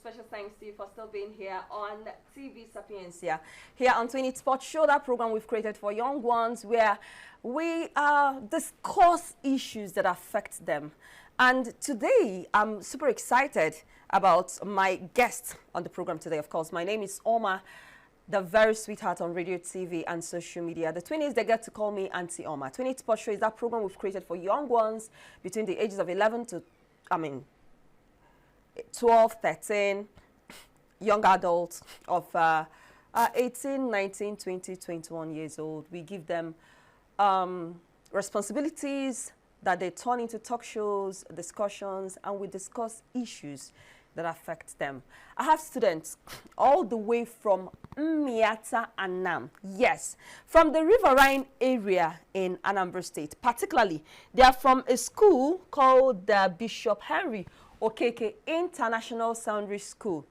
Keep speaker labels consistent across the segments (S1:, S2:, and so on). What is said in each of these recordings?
S1: special thanks to you for still being here on TV Sapiencia. Here on 20 Sports Show, that program we've created for young ones where we discuss issues that affect them. And today, I'm super excited about my guest on the program today, of course. My name is Oma, the very sweetheart on radio, TV, and social media. The 20s, they get to call me Auntie Oma. 20 Sports Show is that program we've created for young ones between the ages of 11 to, 12, 13, young adults of 18, 19, 20, 21 years old. We give them responsibilities that they turn into talk shows, discussions, and we discuss issues that affect them. I have students all the way from Miata and Nam. Yes, from the Riverine area in Anambra State. Particularly, they are from a school called the Bishop Henry Okeke International Secondary School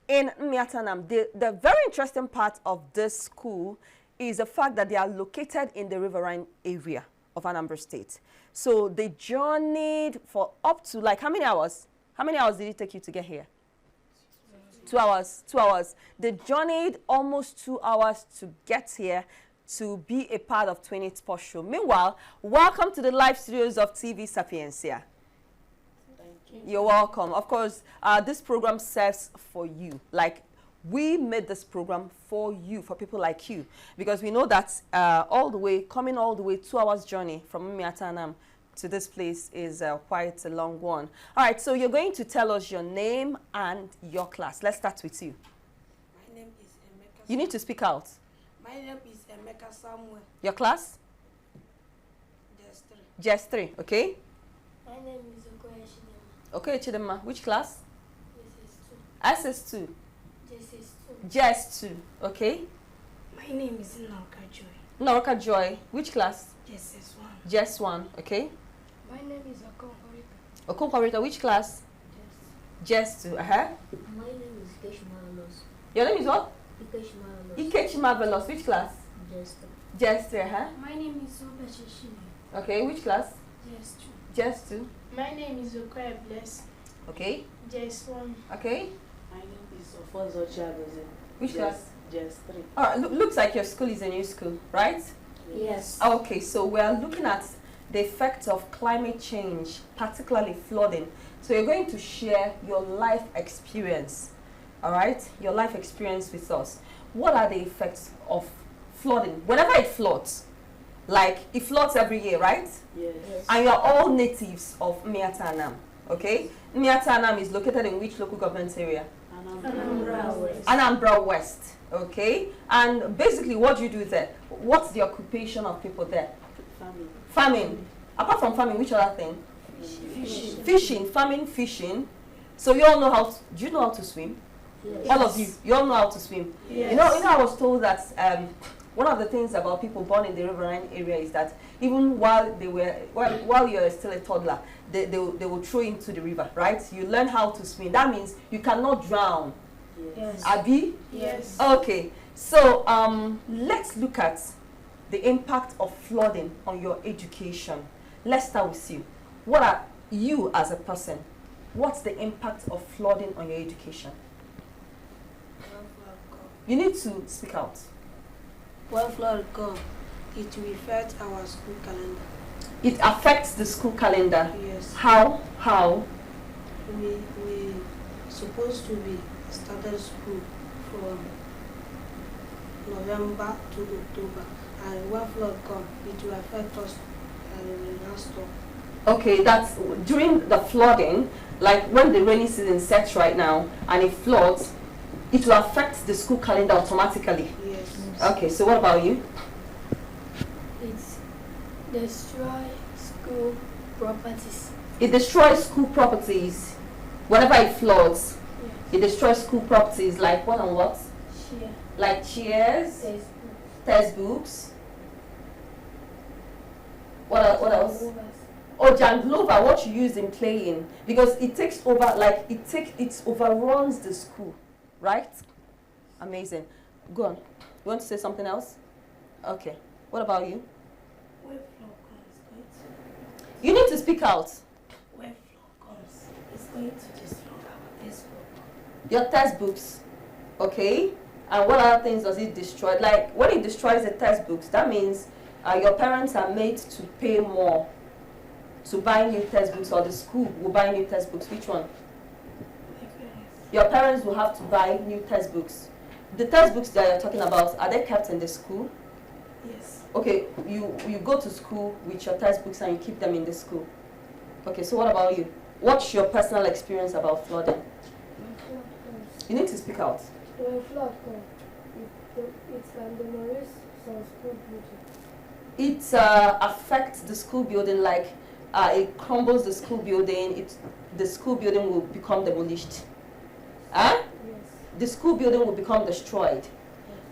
S1: in Miata and Nam. The very interesting part of this school is the fact that they are located in the Riverine area of Anambra State. So they journeyed for up to like how many hours? How many hours did it take you to get here? 2 hours. 2 hours. They journeyed almost 2 hours to get here to be a part of 20 Sports Show. Meanwhile, welcome to the live studios of TV Sapiencia. Thank you. You're welcome. Of course, this program serves for you. Like, we made this program for you, for people like you, because we know that coming all the way 2 hours journey from Miatanam to this place is quite a long one. All right, so you're going to tell us your name and your class. Let's start with you.
S2: My name is Emeka.
S1: You need to speak out.
S2: My name is Emeka Samuel.
S1: Your class? Just 3, okay?
S3: My name is Okoye Chidema.
S1: Okay, Chidema. Which class?
S3: SS2.
S1: SS2.
S3: SS2.
S1: Just 2, okay?
S2: My name is Nauka Joy.
S1: Nauka Joy. Which class?
S2: SS1.
S1: Just 1, okay?
S3: My name is Okoye.
S1: Okoye, which class? Just 2,
S3: My name is Ikechi Marvelous.
S1: Your name is what?
S3: Ikechi Marvelous.
S1: Ikechi Marvelous. Which class?
S3: Just 3.
S1: Just 3,
S3: My name is Obechi Shini.
S1: Okay, which class?
S3: Just 2.
S1: Just 2.
S3: My name is Okoye Bless.
S1: Okay.
S3: Just 1.
S1: Okay.
S4: My name is Ofonso Chagoze.
S1: Which class?
S4: Just 3.
S1: All right, looks like your school is a new school, right?
S3: Yes.
S1: Okay, so we are looking at the effects of climate change, particularly flooding. So you're going to share your life experience, all right? Your life experience with us. What are the effects of flooding? Whenever it floods, like it floods every year, right?
S4: Yes.
S1: And you're all natives of Miatanam, okay? Miatanam is located in which local government area?
S3: Anambra West.
S1: Anambra West, okay? And basically, what do you do there? What's the occupation of people there?
S4: Farming.
S1: Farming. Apart from farming, which other thing?
S3: Fishing.
S1: Fishing, farming, fishing. So you all know how to, do you know how to swim?
S3: Yes.
S1: All of you all know how to swim?
S3: Yes.
S1: You know, I was told that one of the things about people born in the riverine area is that even while you're still a toddler, they will throw you into the river, right? You learn how to swim. That means you cannot drown.
S3: Yes.
S1: Abi?
S3: Yes.
S1: Okay. So let's look at the impact of flooding on your education. Let's start with you. What are you as a person? What's the impact of flooding on your education? You need to speak out.
S2: When flood come, it will affect our school calendar.
S1: It affects the school calendar.
S2: Yes.
S1: How? How?
S2: We supposed to be started school from November to October, and when flood come, it will affect us last year.
S1: Okay, that's during the flooding, like when the rainy season sets right now and it floods, it will affect the school calendar automatically.
S2: Yes.
S1: Okay, so what about you?
S3: It's destroy school properties.
S1: It destroys school properties. Whenever it floods,
S3: Yes.
S1: it destroys school properties like what and what?
S3: Share.
S1: Like chairs,
S3: Textbooks.
S1: textbooks. What else?
S3: Movers.
S1: Oh, janglova, what you use in playing, because it takes over, like it overruns the school, right? Amazing. Go on. You want to say something else? Okay. What about you?
S2: When flood comes,
S1: You need to speak out.
S2: when flood comes, it's going to destroy our textbook.
S1: Your textbooks, okay? And what other things does it destroy? Like when it destroys the textbooks, that means your parents are made to pay more to buy new textbooks, or the school will buy new textbooks. Which one? Your parents will have to buy new textbooks. The textbooks that you're talking about, are they kept in the school?
S2: Yes.
S1: Okay, you go to school with your textbooks and you keep them in the school. Okay, so what about you? What's your personal experience about flooding?
S3: When flood comes,
S1: You need to speak out.
S3: when flood comes, it can demolish some school building.
S1: It affects the school building, like it crumbles the school building. The school building will become demolished. Huh?
S3: Yes.
S1: The school building will become destroyed.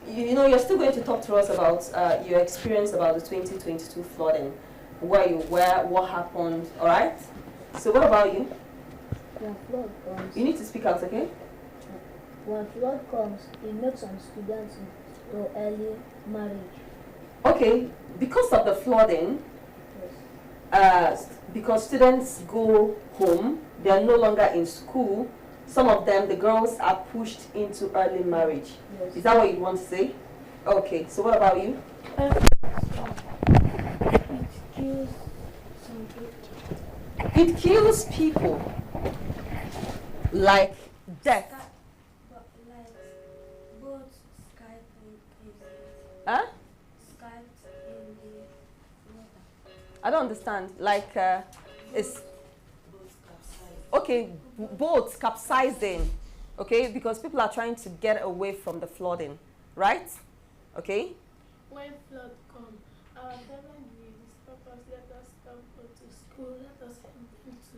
S1: You know, you're still going to talk to us about your experience about the 2022 flooding, where you were, what happened, all right? So what about you?
S5: When flood comes,
S1: You need to speak out, okay?
S5: when flood comes, it makes some students to early marriage.
S1: Okay, because of the flooding,
S5: Yes.
S1: because students go home, they are no longer in school. Some of them, the girls, are pushed into early marriage.
S5: Yes.
S1: Is that what you want to say? Okay, so what about you?
S3: It kills some people.
S1: It kills people, like death.
S3: But like both Skype is
S1: Huh?
S3: Skype in the water.
S1: I don't understand. Like, it's
S4: Both capsized.
S1: okay, boats capsizing, okay, because people are trying to get away from the flooding, right? Okay.
S6: When flood come, our government will stop us, let us stop go to school, let us help them to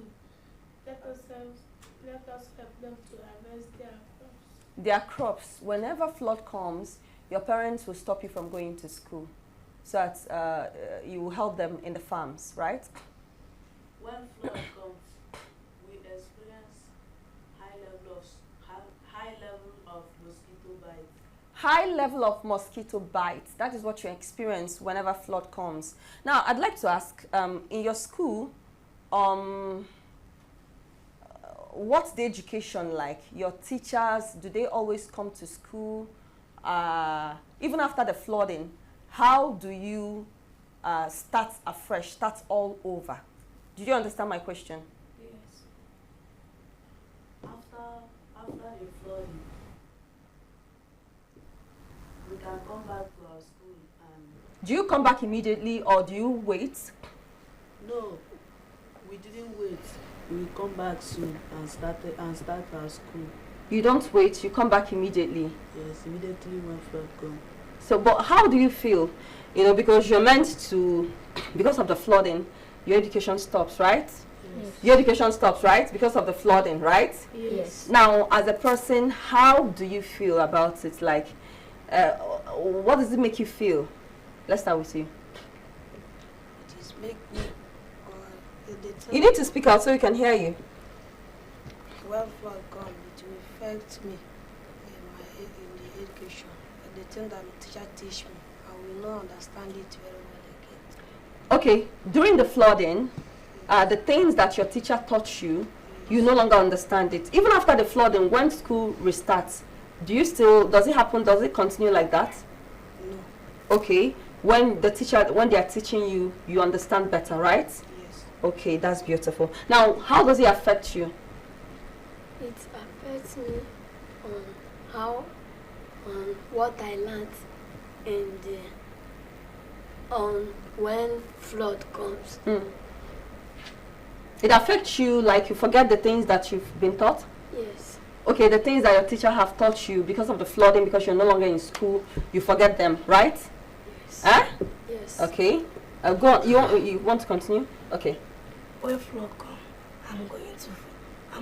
S6: help them to harvest their crops.
S1: Their crops. Whenever flood comes, your parents will stop you from going to school, so that you will help them in the farms, right?
S4: When flood comes, we experience high level of mosquito bites.
S1: High level of mosquito bites. That is what you experience whenever flood comes. Now, I'd like to ask, in your school, what's the education like? Your teachers, do they always come to school? Even after the flooding, how do you start afresh, start all over? Did you understand my question?
S4: Yes. After the flooding, we can come back to our school and
S1: Do you come back immediately, or do you wait?
S4: no, we didn't wait. We come back soon and start our school.
S1: You don't wait, you come back immediately.
S4: Yes, immediately when flood come.
S1: So, but how do you feel? You know, because you're meant to, because of the flooding, your education stops, right?
S4: Yes.
S1: Your education stops, right? Because of the flooding, right?
S5: Yes.
S1: Now, as a person, how do you feel about it? Like, what does it make you feel? Let's start with you.
S2: It is make me,
S1: You need to speak out so we can hear you.
S2: when flood come, it will affect me in the education. But the thing that the teacher teach me, I will not understand it very well again.
S1: Okay, during the flooding, the things that your teacher taught you, you no longer understand it. Even after the flooding, when school restarts, does it happen, does it continue like that?
S2: No.
S1: Okay, when they are teaching you, you understand better, right?
S2: Yes.
S1: Okay, that's beautiful. Now, how does it affect you?
S3: It affects me on how, on what I learned, and on when flood comes.
S1: It affects you like you forget the things that you've been taught?
S3: Yes.
S1: Okay, the things that your teacher have taught you because of the flooding, because you're no longer in school, you forget them, right?
S3: Yes.
S1: Huh?
S3: Yes.
S1: Okay. Go on. You want to continue? Okay.
S2: When flood come, I'm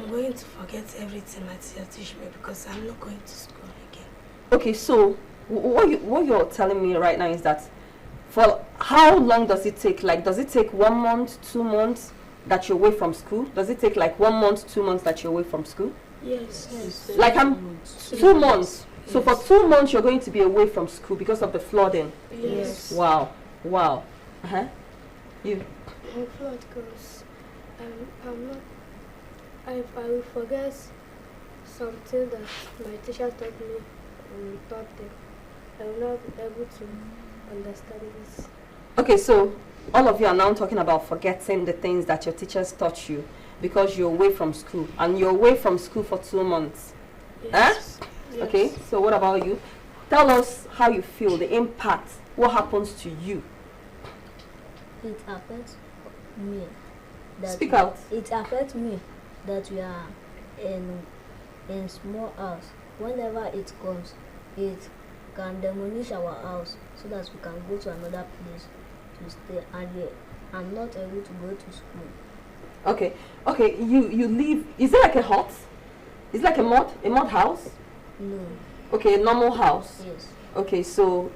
S2: going to forget everything my teacher teach me because I'm not going to school again.
S1: Okay, so what you're telling me right now is that for how long does it take? Like, does it take 1 month, 2 months that you're away from school? Does it take like 1 month, 2 months that you're away from school?
S3: Yes.
S4: Yes.
S1: Like 2 months. So for 2 months you're going to be away from school because of the flooding.
S3: Yes.
S1: Wow. Wow. You.
S3: When flood comes, I will forget something that my teacher taught me and taught them. I will not be able to understand this.
S1: Okay, so all of you are now talking about forgetting the things that your teachers taught you because you're away from school, and you're away from school for 2 months.
S6: Yes. Yes.
S1: Okay, so what about you? Tell us how you feel, the impact, what happens to you.
S5: It affects me.
S1: Speak out.
S5: It affects me that we are in small house. Whenever it comes, it can demolish our house so that we can go to another place to stay, and I'm not able to go to school.
S1: Okay, okay, you live, is it like a hut? Is it like a mud house?
S5: No.
S1: Okay, a normal house.
S5: Yes.
S1: Okay, so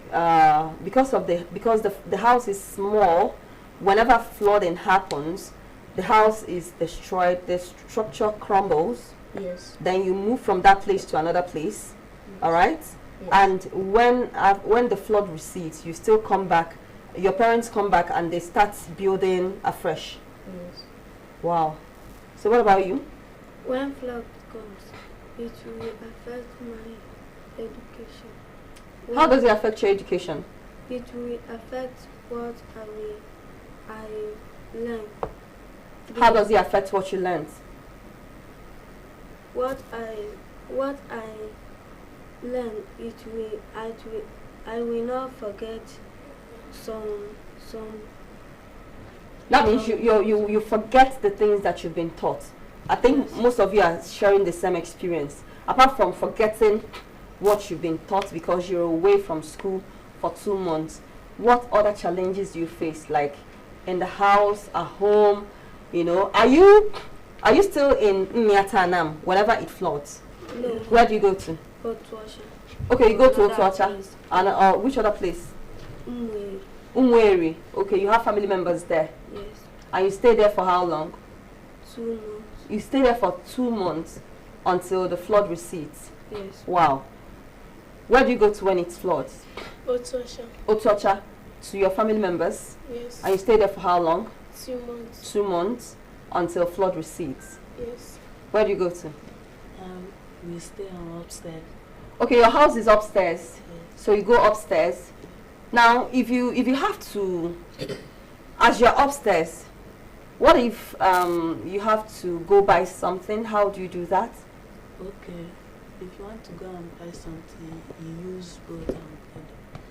S1: because the house is small, whenever flooding happens, the house is destroyed, the structure crumbles.
S5: Yes.
S1: Then you move from that place to another place.
S5: Yes.
S1: All right.
S5: Yes.
S1: And when the flood recedes, you still come back. Your parents come back and they start building afresh.
S5: Yes.
S1: Wow. So what about you?
S6: When flood comes, it will affect my education.
S1: How does it affect your education?
S6: It will affect what I learn.
S1: How does it affect what you learned?
S6: What I learn, I will not forget some.
S1: That means you forget the things that you've been taught. I think
S6: Yes.
S1: most of you are sharing the same experience. Apart from forgetting what you've been taught because you're away from school for 2 months, what other challenges do you face? Like in the house, at home, you know? Are you still in Miatanam whenever it floods?
S6: No.
S1: Where do you go to?
S6: Otuasha.
S1: Okay, you go to
S6: Another
S1: Otuacha.
S6: place.
S1: And which other place?
S6: Umwe.
S1: Umweri. Okay, you have family members there.
S6: Yes.
S1: And you stay there for how long?
S6: 2 months.
S1: You stay there for 2 months until the flood recedes.
S6: Yes.
S1: Wow. Where do you go to when it floods?
S6: Otuasha.
S1: Otuacha, to your family members.
S6: Yes.
S1: And you stay there for how long?
S6: 2 months.
S1: 2 months until flood recedes.
S6: Yes.
S1: Where do you go to?
S4: We stay on upstairs.
S1: Okay, your house is upstairs.
S4: Yes.
S1: So you go upstairs. Now, if you have to, as you're upstairs, what if you have to go buy something? How do you do that?
S4: Okay. If you want to go and buy something, you use boat and pedal.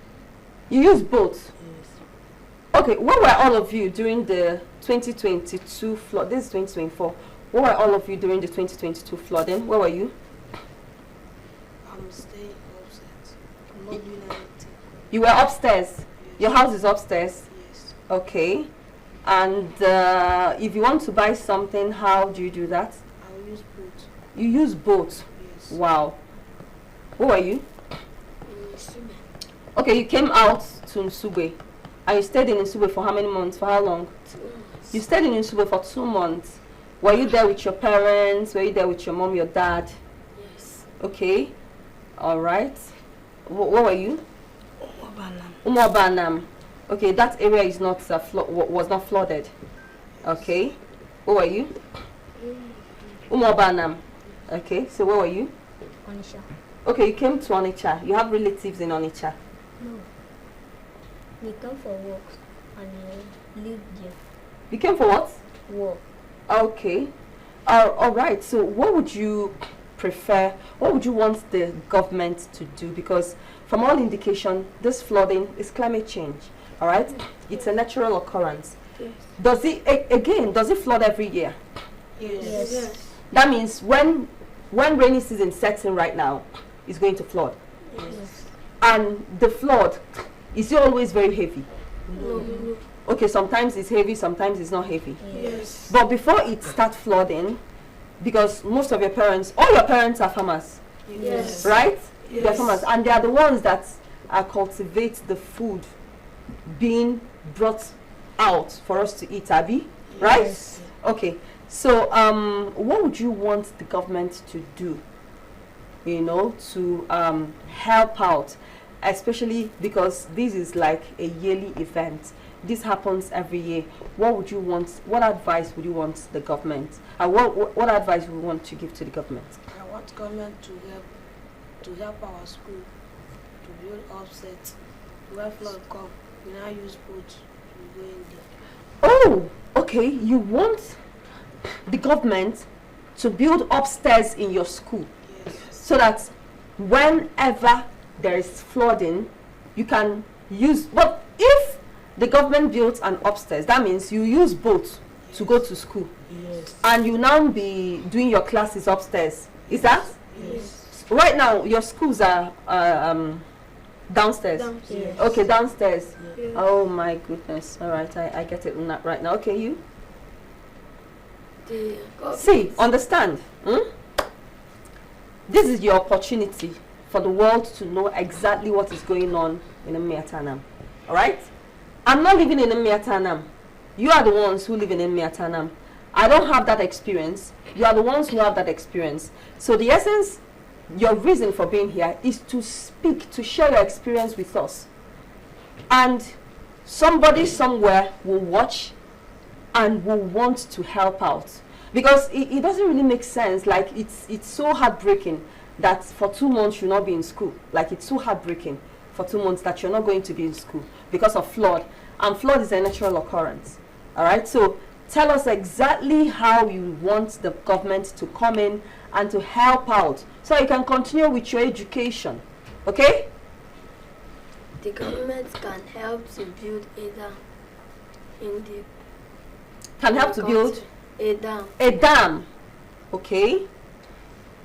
S1: You use both.
S4: Yes.
S1: Okay, where were all of you during the 2022 flood? This is 2024. Where were all of you during the 2022 flooding? Where were you?
S2: I'm staying upstairs. I'm not doing anything.
S1: You were upstairs.
S2: Yes.
S1: Your house is upstairs.
S2: Yes.
S1: Okay. And if you want to buy something, how do you do that?
S2: I'll use both.
S1: You use both.
S2: Yes.
S1: Wow. Where were you? Okay, you came out to Nsugbe. And you stayed in Nsugbe for how many months? For how long?
S2: 2 months.
S1: You stayed in Nsugbe for 2 months. Were you there with your parents? Were you there with your mom, your dad?
S2: Yes.
S1: Okay. All right. Where were you?
S2: Obanam.
S1: Umobanam. Okay, that area is not was not flooded. Okay. Where were you? Umobanam. Okay. So where were you?
S5: Onisha.
S1: Okay, you came to Onitsha. You have relatives in Onitsha.
S5: No. We come for work and live there.
S1: You came for what?
S5: Work.
S1: Okay. All right. So what would you prefer? What would you want the government to do? Because from all indication, this flooding is climate change. All right. It's a natural occurrence.
S6: Yes.
S1: Does it flood every year?
S2: Yes.
S5: Yes.
S1: That means when rainy season sets in right now, it's going to flood.
S5: Yes.
S1: And the flood, is it always very heavy?
S6: No.
S1: Okay, sometimes it's heavy, sometimes it's not heavy.
S6: Yes.
S1: But before it starts flooding, because most of your parents, all your parents are farmers,
S6: Yes.
S1: right?
S6: Yes.
S1: They're farmers, and they are the ones that cultivate the food being brought out for us to eat, Abby, right?
S5: Yes.
S1: Okay, so what would you want the government to do, you know, to help out, especially because this is like a yearly event. This happens every year. What would you want? What advice would you want the government? What advice would you want to give to the government?
S2: I want want government to help our school to build offset. When flood come, we now use boat to go in there.
S1: Oh, okay. You want the government to build upstairs in your school
S2: Yes.
S1: so that whenever there is flooding, you can use. But if the government built an upstairs, that means you use boat to go to school,
S4: Yes.
S1: and you now be doing your classes upstairs. Is that
S2: Yes.
S1: right now? Your schools are downstairs.
S3: Downstairs.
S1: Okay, downstairs.
S3: Yeah.
S1: Oh my goodness. All right, I get it right now. Okay, you
S3: The
S1: see, understand. This is your opportunity for the world to know exactly what is going on in Emiatanam. All right? I'm not living in Emiatanam. You are the ones who live in Emiatanam. I don't have that experience. You are the ones who have that experience. So the essence, your reason for being here is to speak, to share your experience with us. And somebody somewhere will watch and will want to help out. Because it doesn't really make sense. Like, it's so heartbreaking that for 2 months you'll not be in school. Like, it's so heartbreaking for 2 months that you're not going to be in school because of flood. And flood is a natural occurrence. All right? So tell us exactly how you want the government to come in and to help out so you can continue with your education. Okay?
S3: The government can help to build a dam in the
S1: Can help to build
S3: a dam.
S1: a dam. Okay?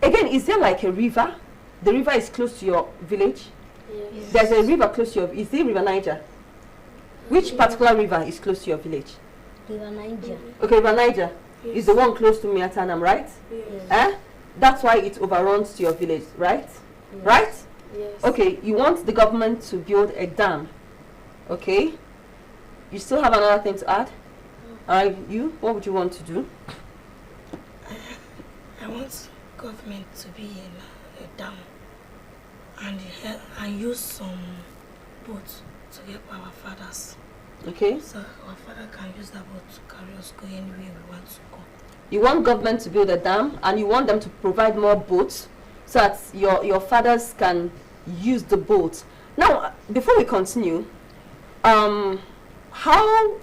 S1: Again, is there like a river? The river is close to your village?
S3: Yes.
S1: There's a river close to your, is the River Niger? Which particular river is close to your village?
S5: River Niger.
S1: Okay, River Niger
S3: Yes.
S1: is the one close to Miatanam, right?
S3: Yes.
S5: Yes.
S1: That's why it overruns to your village, right?
S5: Yes.
S1: Right?
S3: Yes.
S1: Okay, you want the government to build a dam. Okay? You still have another thing to add? Alright, you, what would you want to do?
S2: I want government to be in a dam and use some boats to help our fathers.
S1: Okay?
S2: So our father can use that boat to carry us go anywhere we want to go.
S1: You want government to build a dam and you want them to provide more boats so that your fathers can use the boat. Now, before we continue, how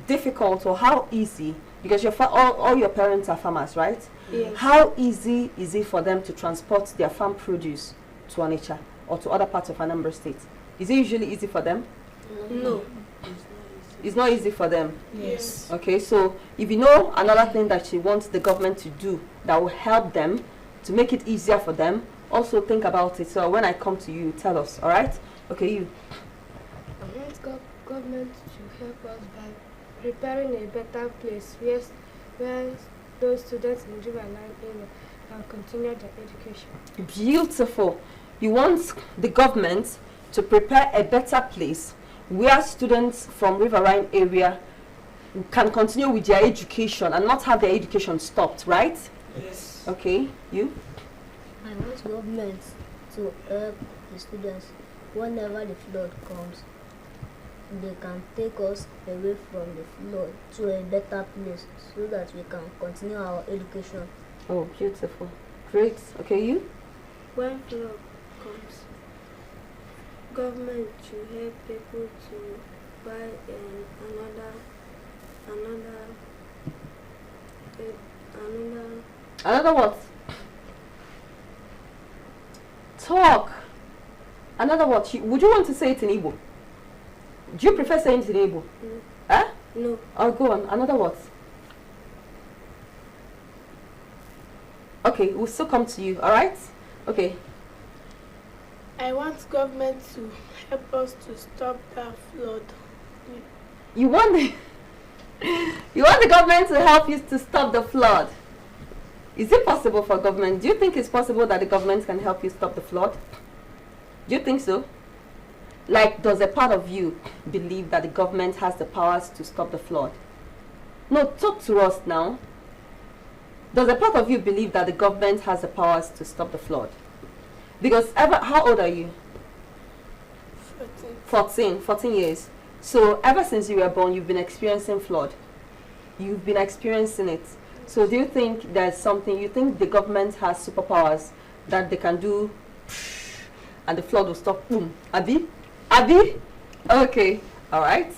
S1: difficult or how easy, because all your parents are farmers, right?
S3: Yes.
S1: How easy is it for them to transport their farm produce to Onitsha or to other parts of Anambra State? Is it usually easy for them?
S3: No.
S1: It's not easy for them.
S2: Yes.
S1: Okay, so if you know another thing that you want the government to do that will help them, to make it easier for them, also think about it. So when I come to you, tell us, all right? Okay, you.
S3: I want government to help us by preparing a better place where those students in Riverline area can continue their education.
S1: Beautiful. You want the government to prepare a better place where students from Riverine area can continue with their education and not have their education stopped, right?
S2: Yes.
S1: Okay, you?
S5: I want government to help the students whenever the flood comes. They can take us away from the flood to a better place so that we can continue our education.
S1: Oh, beautiful. Great. Okay, you?
S3: When flood comes, government should help people to buy
S1: Another what? Talk. Another what? Would you want to say it in Igbo? Do you prefer saying it in Igbo?
S3: No.
S1: Huh?
S3: No.
S1: Oh, go on. Another what? Okay, we'll still come to you, alright? Okay.
S6: I want government to help us to stop that flood.
S1: You want the you want the government to help you to stop the flood. Is it possible for government? Do you think it's possible that the government can help you stop the flood? Do you think so? Like, does a part of you believe that the government has the powers to stop the flood? No, talk to us now. Does a part of you believe that the government has the powers to stop the flood? Because how old are you? 14 years. So ever since you were born, you've been experiencing flood. You've been experiencing it. So do you think there's something, you think the government has superpowers that they can do and the flood will stop? Boom. Abi? Abi? Okay. All right.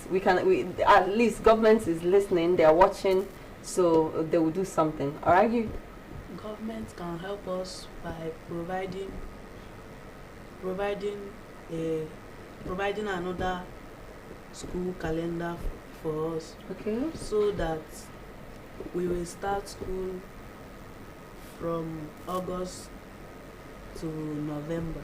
S1: At least government is listening, they are watching, so they will do something. All right, you?
S4: Government can help us by providing a providing another school calendar for us,
S1: Okay.
S4: so that we will start school from August to November.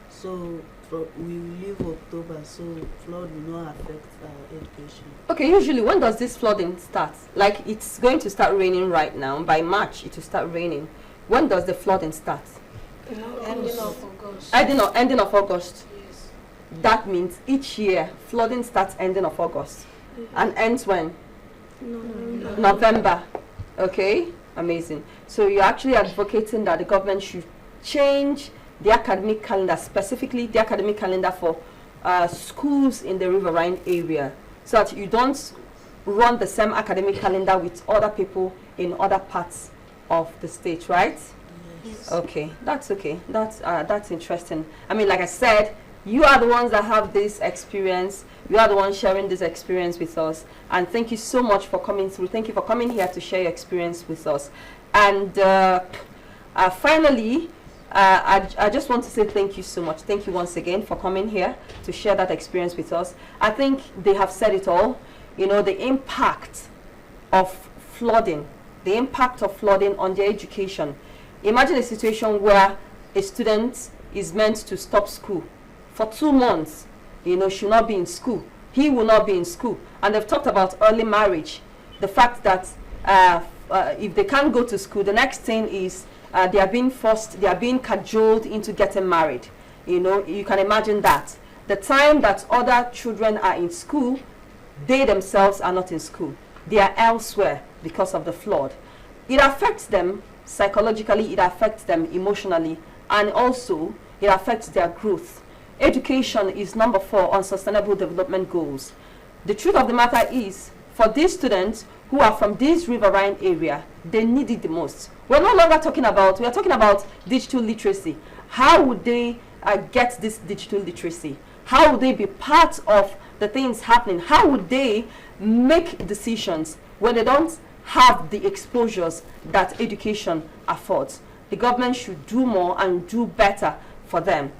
S4: So we will leave October, so flood will not affect our education.
S1: Okay, usually when does this flooding start? Like it's going to start raining right now. By March it will start raining. When does the flooding start?
S2: Ending of August.
S1: Ending of August.
S2: Yes.
S1: That means each year flooding starts ending of August and ends when? November. Okay, amazing. So you're actually advocating that the government should change the academic calendar, specifically the academic calendar for schools in the Riverine area, so that you don't run the same academic calendar with other people in other parts of the state, right?
S2: Yes.
S1: Okay, that's okay. That's interesting. I mean, like I said, you are the ones that have this experience. You are the ones sharing this experience with us. And thank you so much for coming through. Thank you for coming here to share your experience with us. And finally, I just want to say thank you so much. Thank you once again for coming here to share that experience with us. I think they have said it all. You know, the impact of flooding on their education. Imagine a situation where a student is meant to stop school for 2 months. You know, should not be in school. He will not be in school. And they've talked about early marriage. The fact that if they can't go to school, the next thing is they are being forced, they are being cajoled into getting married. You know, you can imagine that. The time that other children are in school, they themselves are not in school. They are elsewhere because of the flood. It affects them psychologically, it affects them emotionally, and also it affects their growth. Education is number 4 on sustainable development goals. The truth of the matter is, for these students who are from this riverine area, they need it the most. We're no longer talking about, we are talking about digital literacy. How would they get this digital literacy? How would they be part of the things happening? How would they make decisions when they don't have the exposures that education affords? The government should do more and do better for them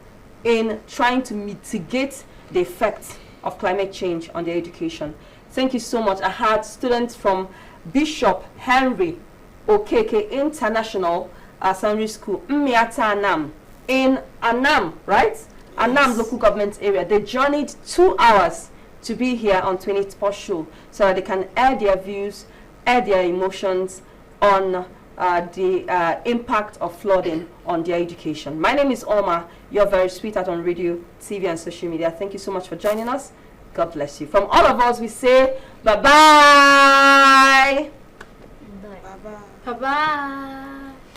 S1: in trying to mitigate the effects of climate change on their education. Thank you so much. I had students from Bishop Henry Okeke International Secondary School, Mmiata Anam, in Anam, right? Yes. Anam local government area. They journeyed 2 hours to be here on 20th Show so that they can air their views, air their emotions on the impact of flooding on their education. My name is Oma. You're very sweet at on radio, TV, and social media. Thank you so much for joining us. God bless you. From all of us, we say bye-bye.
S5: Bye.
S2: Bye-bye.
S3: Bye-bye.